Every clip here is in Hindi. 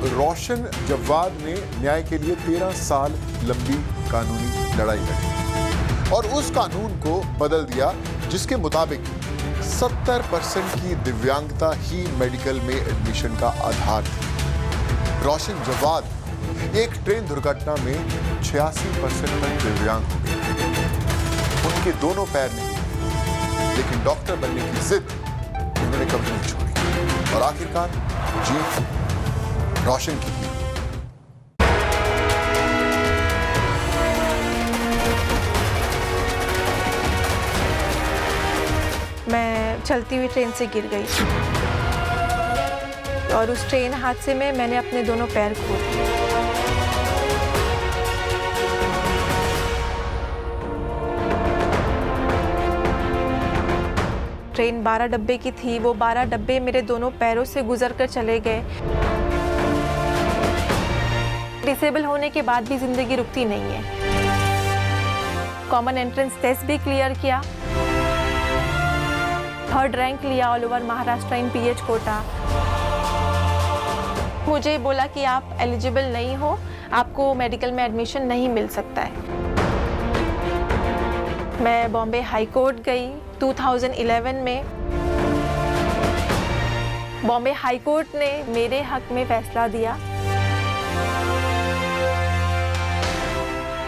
रोशन जवाद ने न्याय के लिए 13 साल लंबी कानूनी लड़ाई लड़ी और उस कानून को बदल दिया जिसके मुताबिक 70% की दिव्यांगता ही मेडिकल में एडमिशन का आधार थी। रोशन जवाद एक ट्रेन दुर्घटना में 86% तक दिव्यांग हो गए। उनके दोनों पैर नहीं, लेकिन डॉक्टर बनने की जिद उन्होंने कभी नहीं छोड़ी और आखिरकार जीत रोशन की थी। मैं चलती हुई ट्रेन से गिर गई और उस ट्रेन हादसे में मैंने अपने दोनों पैर खो दिए। ट्रेन 12 डब्बे की थी, वो 12 डब्बे मेरे दोनों पैरों से गुजर कर चले गए। डिसेबल होने के बाद भी जिंदगी रुकती नहीं है। कॉमन एंट्रेंस टेस्ट भी क्लियर किया, 3rd रैंक लिया all over Maharashtra in PH quota. मुझे बोला कि आप एलिजिबल नहीं हो, आपको मेडिकल में एडमिशन नहीं मिल सकता है। मैं बॉम्बे हाई कोर्ट गई 2011 में। बॉम्बे हाई कोर्ट ने मेरे हक में फैसला दिया।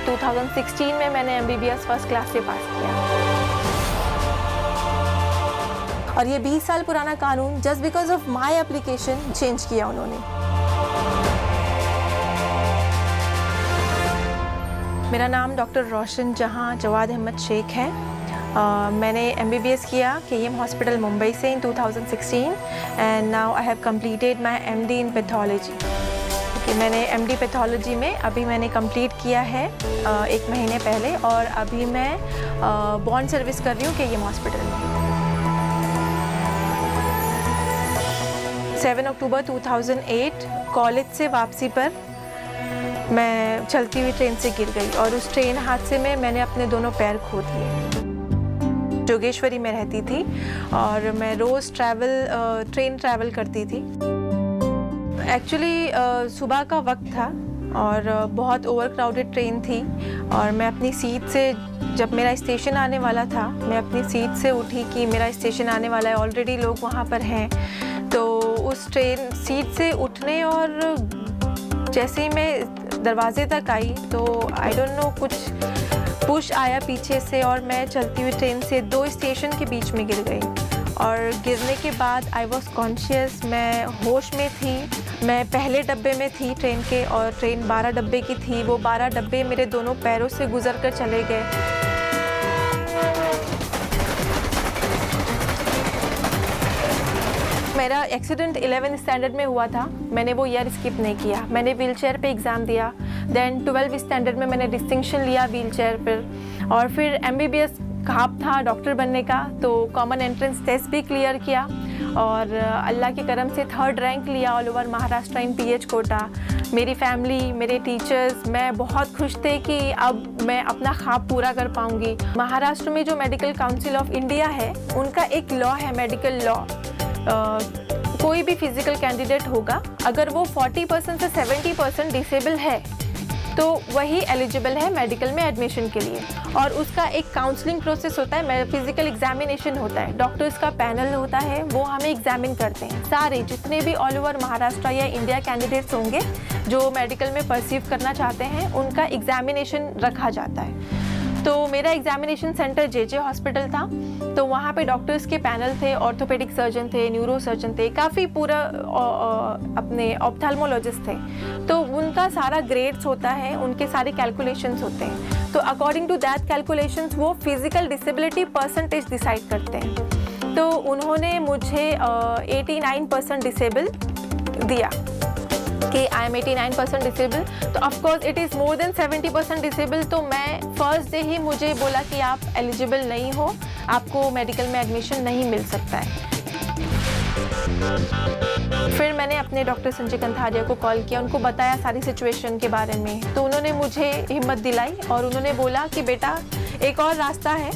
2016 में मैंने MBBS फर्स्ट क्लास से पास किया और ये 20 साल पुराना कानून just because of my application change किया उन्होंने। मेरा नाम डॉक्टर रोशन जहां जवाद अहमद शेख है। मैंने MBBS किया KEM हॉस्पिटल मुंबई से इन 2016 and now I have completed my MD in pathology. मैंने MD पैथोलॉजी में अभी मैंने कंप्लीट किया है 1 महीने पहले और अभी मैं बॉन्ड सर्विस कर रही हूँ KEM हॉस्पिटल में। 7 अक्टूबर 2008 कॉलेज से वापसी पर मैं चलती हुई ट्रेन से गिर गई और उस ट्रेन हादसे में मैंने अपने दोनों पैर खो दिए। जोगेश्वरी में रहती थी और मैं रोज़ ट्रेन ट्रैवल करती थी। एक्चुअली सुबह का वक्त था और बहुत ओवर क्राउडेड ट्रेन थी और मैं अपनी सीट से, जब मेरा स्टेशन आने वाला था, मैं अपनी सीट से उठी कि मेरा स्टेशन आने वाला है, ऑलरेडी लोग वहाँ पर हैं। तो उस ट्रेन सीट से उठने और जैसे ही मैं दरवाजे तक आई तो आई डोंट नो कुछ पुश आया पीछे से और मैं चलती हुई ट्रेन से 2 स्टेशन के बीच में गिर गई और गिरने के बाद आई वॉज कॉन्शियस, मैं होश में थी। मैं पहले डब्बे में थी ट्रेन के और ट्रेन 12 डब्बे की थी। वो 12 डब्बे मेरे दोनों पैरों से गुजर कर चले गए। मेरा एक्सीडेंट 11th स्टैंडर्ड में हुआ था। मैंने वो ईयर स्किप नहीं किया। मैंने व्हीलचेयर पे एग्ज़ाम दिया। देन 12th स्टैंडर्ड में मैंने डिस्टिंक्शन लिया व्हीलचेयर पर और फिर MBBS ख्वाब था डॉक्टर बनने का, तो कॉमन एंट्रेंस टेस्ट भी क्लियर किया और अल्लाह के करम से 3rd रैंक लिया ऑल ओवर महाराष्ट्र इन PH कोटा। मेरी फैमिली, मेरे टीचर्स, मैं बहुत खुश थे कि अब मैं अपना ख्वाब पूरा कर पाऊँगी। महाराष्ट्र में जो मेडिकल काउंसिल ऑफ इंडिया है, उनका एक लॉ है, मेडिकल लॉ। कोई भी फिजिकल कैंडिडेट होगा, अगर वो 40% से 70% डिसेबल है तो वही एलिजिबल है मेडिकल में एडमिशन के लिए। और उसका एक काउंसलिंग प्रोसेस होता है, फिजिकल एग्जामिनेशन होता है, डॉक्टर्स का पैनल होता है, वो हमें एग्जामिन करते हैं। सारे जितने भी ऑल ओवर महाराष्ट्र या इंडिया कैंडिडेट्स होंगे जो मेडिकल में परसीव करना चाहते हैं, उनका एग्जामिनेशन रखा जाता है। तो मेरा एग्जामिनेशन सेंटर JJ हॉस्पिटल था, तो वहाँ पे डॉक्टर्स के पैनल थे, ऑर्थोपेडिक सर्जन थे, न्यूरो सर्जन थे, काफ़ी पूरा अपने ऑप्थेल्मोलॉजिस्ट थे। तो उनका सारा ग्रेड्स होता है, उनके सारे कैलकुलेशंस होते हैं। तो अकॉर्डिंग टू दैट कैलकुलेशंस वो फिजिकल डिसेबिलिटी परसेंटेज डिसाइड करते हैं। तो उन्होंने मुझे 89% डिसेबल दिया कि आई एम 89% डिसेबल। तो of course it is more than 70% disable. तो मैं फर्स्ट डे ही मुझे बोला कि आप एलिजिबल नहीं हो, आपको मेडिकल में एडमिशन नहीं मिल सकता है। फिर मैंने अपने डॉक्टर संजय कंथारिया को कॉल किया, उनको बताया सारी सिचुएशन के बारे में। तो उन्होंने मुझे हिम्मत दिलाई और उन्होंने बोला कि बेटा एक और रास्ता है,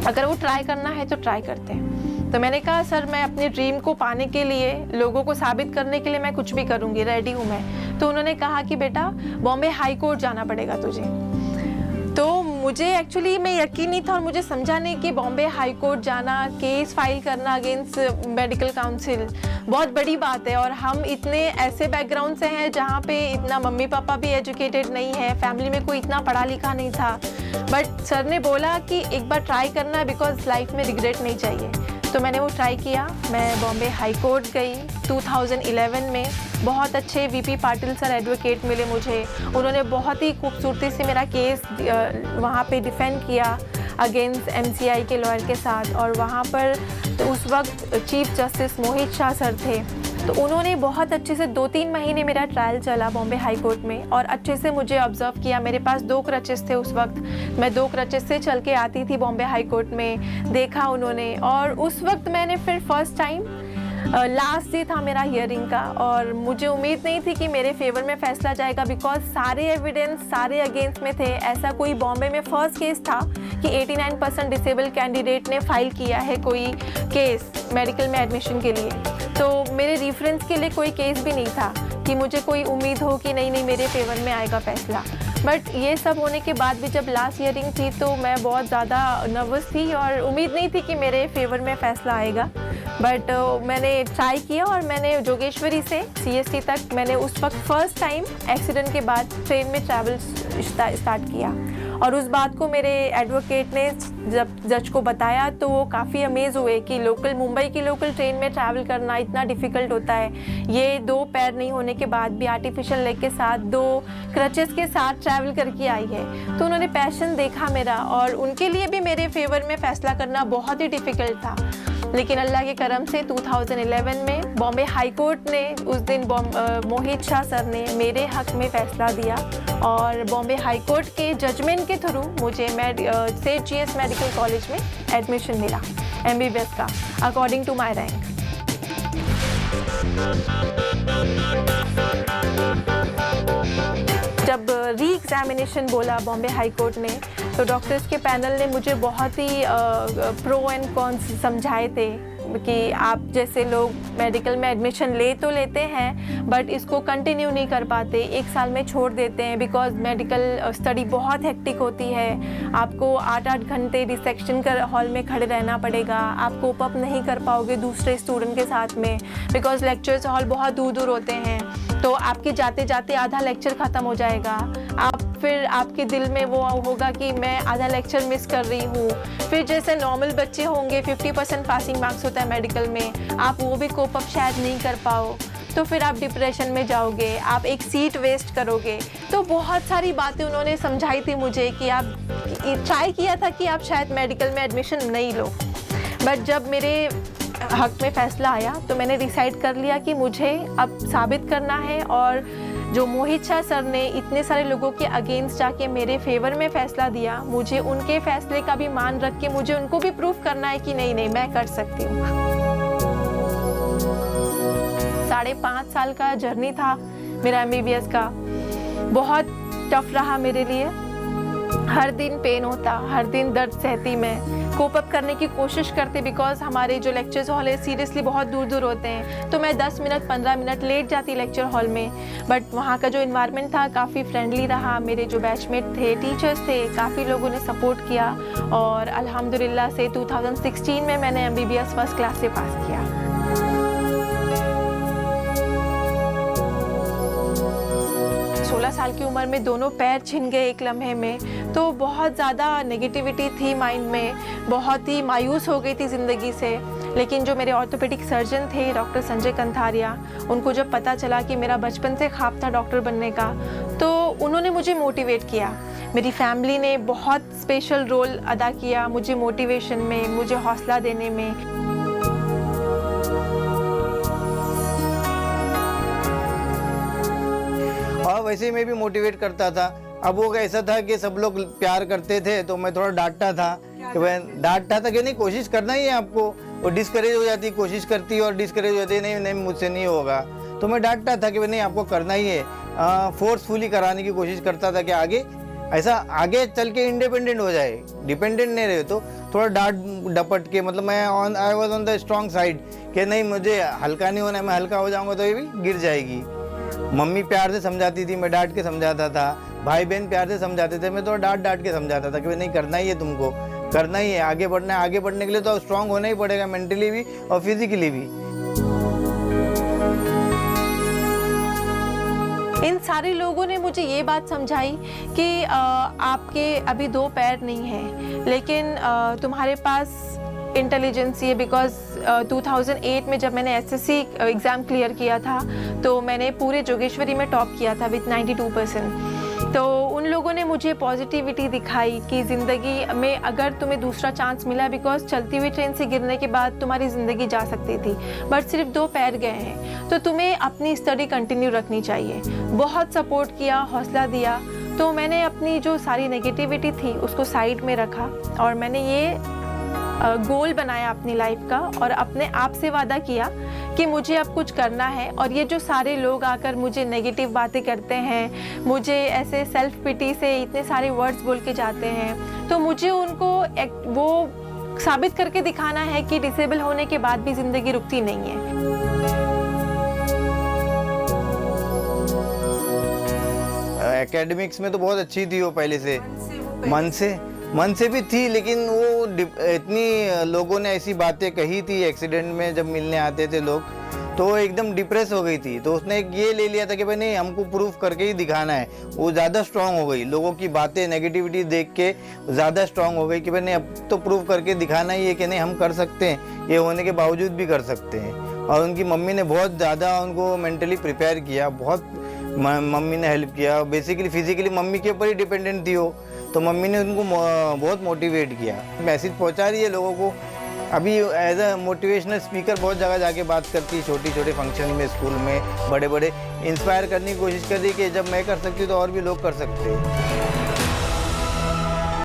अगर वो ट्राई करना है तो ट्राई करते हैं। तो मैंने कहा सर मैं अपने ड्रीम को पाने के लिए, लोगों को साबित करने के लिए मैं कुछ भी करूँगी, रेडी हूँ मैं। तो उन्होंने कहा कि बेटा बॉम्बे हाई कोर्ट जाना पड़ेगा तुझे। तो मुझे एक्चुअली में यकीन नहीं था और मुझे समझा नहीं कि बॉम्बे हाई कोर्ट जाना, केस फाइल करना अगेंस्ट मेडिकल काउंसिल बहुत बड़ी बात है। और हम इतने ऐसे बैकग्राउंड से हैं जहाँ पे इतना मम्मी पापा भी एजुकेटेड नहीं है, फैमिली में कोई इतना पढ़ा लिखा नहीं था। बट सर ने बोला कि एक बार ट्राई करना है, बिकॉज लाइफ में रिग्रेट नहीं चाहिए। तो मैंने वो ट्राई किया। मैं बॉम्बे हाई कोर्ट गई 2011 में। बहुत अच्छे वीपी पाटिल सर एडवोकेट मिले मुझे। उन्होंने बहुत ही खूबसूरती से मेरा केस वहाँ पे डिफेंड किया अगेंस्ट एमसीआई के लॉयर के साथ। और वहाँ पर तो उस वक्त चीफ जस्टिस मोहित शाह सर थे। तो उन्होंने बहुत अच्छे से 2-3 महीने मेरा ट्रायल चला बॉम्बे हाई कोर्ट में, और अच्छे से मुझे ऑब्जर्व किया। मेरे पास 2 क्रचेस थे उस वक्त, मैं 2 क्रचेस से चल के आती थी बॉम्बे हाई कोर्ट में। देखा उन्होंने, और उस वक्त मैंने फिर फर्स्ट टाइम लास्ट डे था मेरा हियरिंग का, और मुझे उम्मीद नहीं थी कि मेरे फेवर में फैसला जाएगा, बिकॉज सारे एविडेंस सारे अगेंस्ट में थे। ऐसा कोई बॉम्बे में फर्स्ट केस था कि 89% डिसेबल कैंडिडेट ने फाइल किया है कोई केस मेडिकल में एडमिशन के लिए। तो मेरे रेफरेंस के लिए कोई केस भी नहीं था कि मुझे कोई उम्मीद हो कि नहीं मेरे फेवर में आएगा फैसला। बट ये सब होने के बाद भी जब लास्ट हियरिंग थी तो मैं बहुत ज़्यादा नर्वस थी और उम्मीद नहीं थी कि मेरे फेवर में फ़ैसला आएगा। बट मैंने ट्राई किया और मैंने जोगेश्वरी से CST तक मैंने उस वक्त फ़र्स्ट टाइम एक्सीडेंट के बाद ट्रेन में ट्रैवल स्टार्ट किया। और उस बात को मेरे एडवोकेट ने जब जज को बताया तो वो काफ़ी अमेज़ हुए कि मुंबई की लोकल ट्रेन में ट्रैवल करना इतना डिफ़िकल्ट होता है। ये 2 पैर नहीं होने के बाद भी आर्टिफिशियल लेग के साथ 2 क्रचेस के साथ ट्रैवल करके आई है। तो उन्होंने पैशन देखा मेरा, और उनके लिए भी मेरे फेवर में फ़ैसला करना बहुत ही डिफ़िकल्ट था। लेकिन अल्लाह के करम से 2011 में बॉम्बे हाई कोर्ट ने उस दिन मोहित शाह सर ने मेरे हक में फ़ैसला दिया, और बॉम्बे हाई कोर्ट के जजमेंट के थ्रू मुझे सेठ GS मेडिकल कॉलेज में एडमिशन मिला MBBS का अकॉर्डिंग टू माई रैंक। जब री एग्जामिनेशन बोला बॉम्बे हाई कोर्ट ने, तो डॉक्टर्स के पैनल ने मुझे बहुत ही प्रो एंड कॉन्स समझाए थे कि आप जैसे लोग मेडिकल में एडमिशन ले तो लेते हैं बट इसको कंटिन्यू नहीं कर पाते, 1 साल में छोड़ देते हैं, बिकॉज मेडिकल स्टडी बहुत हेक्टिक होती है। आपको 8-8 घंटे डिसेक्शन कर हॉल में खड़े रहना पड़ेगा, आप कोप अप नहीं कर पाओगे दूसरे स्टूडेंट के साथ में, बिकॉज लेक्चर्स हॉल बहुत दूर दूर होते हैं। तो आपके जाते जाते आधा लेक्चर ख़त्म हो जाएगा, फिर आपके दिल में वो होगा कि मैं आधा लेक्चर मिस कर रही हूँ। फिर जैसे नॉर्मल बच्चे होंगे 50% पासिंग मार्क्स होता है मेडिकल में, आप वो भी कोप अप शायद नहीं कर पाओ, तो फिर आप डिप्रेशन में जाओगे, आप एक सीट वेस्ट करोगे। तो बहुत सारी बातें उन्होंने समझाई थी मुझे कि आप ट्राई किया था कि आप शायद मेडिकल में एडमिशन नहीं लो। बट जब मेरे हक में फ़ैसला आया तो मैंने डिसाइड कर लिया कि मुझे अब साबित करना है, और जो मोहित शाह सर ने इतने सारे लोगों के अगेंस्ट जाके मेरे फेवर में फ़ैसला दिया, मुझे उनके फ़ैसले का भी मान रख के मुझे उनको भी प्रूफ करना है कि नहीं मैं कर सकती हूँ। 5.5 साल का जर्नी था मेरा MBBS का, बहुत टफ रहा मेरे लिए। हर दिन पेन होता, हर दिन दर्द सहती मैं, कोप अप करने की कोशिश करती, बिकॉज हमारे जो लेक्चर्स हॉल है सीरियसली बहुत दूर दूर होते हैं। तो मैं 10 मिनट 15 मिनट लेट जाती लेक्चर हॉल में, बट वहाँ का जो इन्वायरमेंट था काफ़ी फ्रेंडली रहा। मेरे जो बैचमेट थे, टीचर्स थे, काफ़ी लोगों ने सपोर्ट किया, और अल्हम्दुलिल्लाह से 2016 में मैंने MBBS फर्स्ट क्लास से पास किया। साल की उम्र में दोनों पैर छिन गए एक लम्हे में, तो बहुत ज़्यादा नेगेटिविटी थी माइंड में, बहुत ही मायूस हो गई थी ज़िंदगी से। लेकिन जो मेरे ऑर्थोपेडिक सर्जन थे डॉक्टर संजय कंथारिया, उनको जब पता चला कि मेरा बचपन से ख्वाब था डॉक्टर बनने का, तो उन्होंने मुझे मोटिवेट किया। मेरी फैमिली ने बहुत स्पेशल रोल अदा किया मुझे मोटिवेशन में, मुझे हौसला देने में। और वैसे ही मैं भी मोटिवेट करता था। अब वो ऐसा था कि सब लोग प्यार करते थे तो मैं थोड़ा डांटता था कि नहीं, कोशिश करना ही है आपको। वो डिस्करेज हो जाती, कोशिश करती और डिस्करेज हो जाती, नहीं मुझसे नहीं होगा। तो मैं डांटता था कि नहीं, आपको करना ही है। फोर्सफुली कराने की कोशिश करता था कि आगे ऐसा आगे चल के इंडिपेंडेंट हो जाए, डिपेंडेंट नहीं रहे। तो थोड़ा डांट डपट के, मतलब मैं I was on the strong side कि नहीं मुझे हल्का नहीं होना है, मैं हल्का हो जाऊंगा तो ये भी गिर जाएगी। मम्मी प्यार से समझाती थी, मैं डांट के समझाता था, भाई बहन प्यार से समझाते थे, मैं तो डांट के समझाता था कि भाई नहीं करना ही है, तुमको करना ही है, आगे बढ़ना है। आगे बढ़ने के लिए तो स्ट्रांग होना ही पड़ेगा, मेंटली भी और फिजिकली भी। इन सारे लोगों ने मुझे ये बात समझाई कि आपके अभी 2 पैर नहीं हैं, लेकिन तुम्हारे पास इंटेलिजेंस है। बिकॉज 2008 में जब मैंने एसएससी एग्ज़ाम क्लियर किया था तो मैंने पूरे जोगेश्वरी में टॉप किया था विथ 92%। तो उन लोगों ने मुझे पॉजिटिविटी दिखाई कि ज़िंदगी में अगर तुम्हें दूसरा चांस मिला, बिकॉज चलती हुई ट्रेन से गिरने के बाद तुम्हारी ज़िंदगी जा सकती थी, बट सिर्फ 2 पैर गए हैं, तो तुम्हें अपनी स्टडी कंटिन्यू रखनी चाहिए। बहुत सपोर्ट किया, हौसला दिया। तो मैंने अपनी जो सारी नेगेटिविटी थी उसको साइड में रखा और मैंने ये गोल बनाया अपनी लाइफ का और अपने आप से वादा किया कि मुझे अब कुछ करना है। और ये जो सारे लोग आकर मुझे नेगेटिव बातें करते हैं, मुझे ऐसे सेल्फ पिटी से इतने सारे वर्ड्स बोल के जाते हैं, तो मुझे उनको वो साबित करके दिखाना है कि डिसेबल होने के बाद भी ज़िंदगी रुकती नहीं है। एकेडमिक्स में तो बहुत अच्छी थी वो पहले से, मन से भी थी, लेकिन वो इतनी लोगों ने ऐसी बातें कही थी एक्सीडेंट में जब मिलने आते थे लोग, तो वो एकदम डिप्रेस हो गई थी। तो उसने ये ले लिया था कि भाई नहीं, हमको प्रूफ करके ही दिखाना है। वो ज़्यादा स्ट्रांग हो गई, लोगों की बातें नेगेटिविटी देख के ज़्यादा स्ट्रांग हो गई कि भाई नहीं, अब तो प्रूफ करके दिखाना ही है कि नहीं हम कर सकते हैं, ये होने के बावजूद भी कर सकते हैं। और उनकी मम्मी ने बहुत ज़्यादा उनको मेंटली प्रिपेयर किया, बहुत मम्मी ने हेल्प किया। बेसिकली फिजिकली मम्मी के ऊपर ही डिपेंडेंट थी वो, तो मम्मी ने उनको बहुत मोटिवेट किया। मैसेज पहुंचा रही है लोगों को। अभी एज अ मोटिवेशनल स्पीकर बहुत जगह जाके बात करती है, छोटे फंक्शन में, स्कूल में, बड़े इंस्पायर करने की कोशिश कर रही है कि जब मैं कर सकती हूँ तो और भी लोग कर सकते हैं।